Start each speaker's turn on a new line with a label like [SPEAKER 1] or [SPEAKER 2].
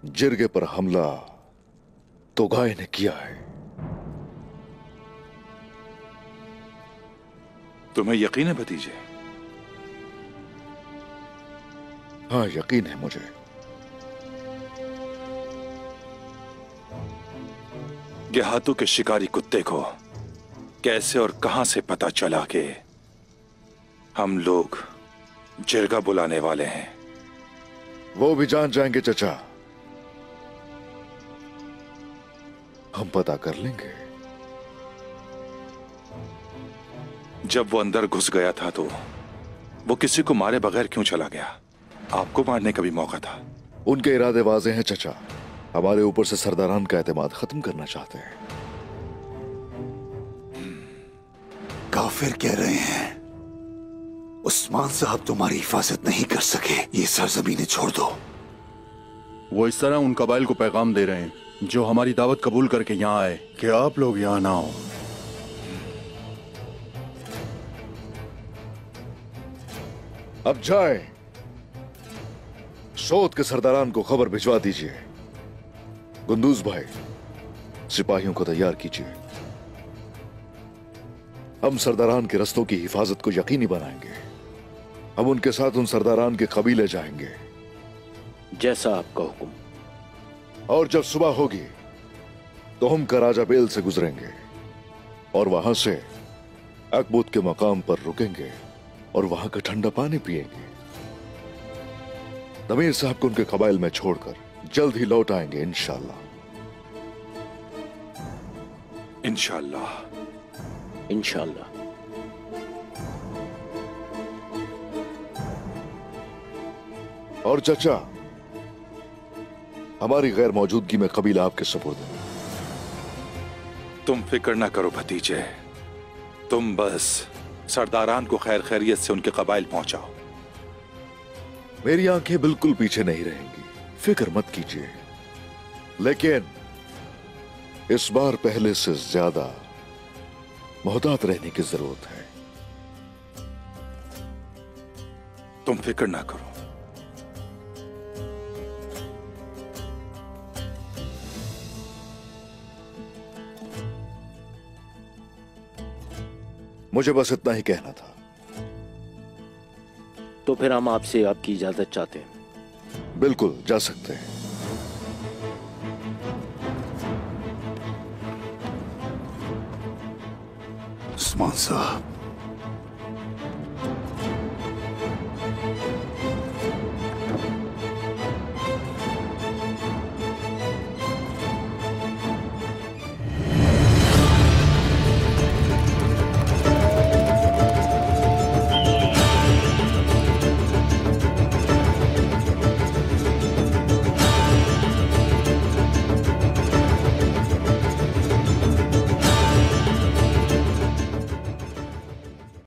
[SPEAKER 1] जिरगे पर हमला तोगाई ने किया है।
[SPEAKER 2] तुम्हें यकीन है भतीजे?
[SPEAKER 1] हाँ, यकीन है मुझे।
[SPEAKER 2] देहातों के शिकारी कुत्ते को कैसे और कहां से पता चला कि हम लोग जिरगा बुलाने वाले हैं?
[SPEAKER 1] वो भी जान जाएंगे चचा। हम पता कर लेंगे।
[SPEAKER 2] जब वो अंदर घुस गया था तो वो किसी को मारे बगैर क्यों चला गया? आपको मारने का भी मौका था।
[SPEAKER 1] उनके इरादे वाजे हैं चचा। हमारे ऊपर से सरदारान का एतमाद खत्म करना चाहते हैं।
[SPEAKER 3] काफिर कह रहे हैं उस्मान साहब तुम्हारी हिफाजत नहीं कर सके, ये सरजमीने छोड़ दो।
[SPEAKER 4] वो इस तरह उन कबाइल को पैगाम दे रहे हैं जो हमारी दावत कबूल करके यहाँ आए कि आप लोग यहाँ ना हो।
[SPEAKER 1] अब जाए, सोत के सरदारान को खबर भिजवा दीजिए। गुंदूज भाई, सिपाहियों को तैयार कीजिए। हम सरदारान के रस्तों की हिफाजत को यकीनी बनाएंगे। हम उनके साथ उन सरदारान के कबीले जाएंगे।
[SPEAKER 5] जैसा आपका हुक्म।
[SPEAKER 1] और जब सुबह होगी तो हम कराजा बेल से गुजरेंगे और वहां से अकबूत के मकाम पर रुकेंगे और वहां का ठंडा पानी पिएंगे। दमीर साहब को उनके कबाइल में छोड़कर जल्द ही लौट आएंगे इंशाअल्लाह।
[SPEAKER 2] इंशाअल्लाह।
[SPEAKER 5] इंशाअल्लाह।
[SPEAKER 1] और चचा, हमारी गैर मौजूदगी में कबीला आपके सुपुर्द है।
[SPEAKER 2] तुम फिक्र ना करो भतीजे, तुम बस सरदारान को खैर खैरियत से उनके कबाइल पहुंचाओ।
[SPEAKER 1] मेरी आंखें बिल्कुल पीछे नहीं रहेंगी, फिक्र मत कीजिए। लेकिन इस बार पहले से ज्यादा मोहतात रहने की जरूरत है।
[SPEAKER 2] तुम फिक्र ना करो।
[SPEAKER 1] मुझे बस इतना ही कहना था।
[SPEAKER 5] तो फिर हम आपसे आपकी इजाजत चाहते हैं।
[SPEAKER 1] बिल्कुल जा सकते हैं।
[SPEAKER 3] उस्मान साहब,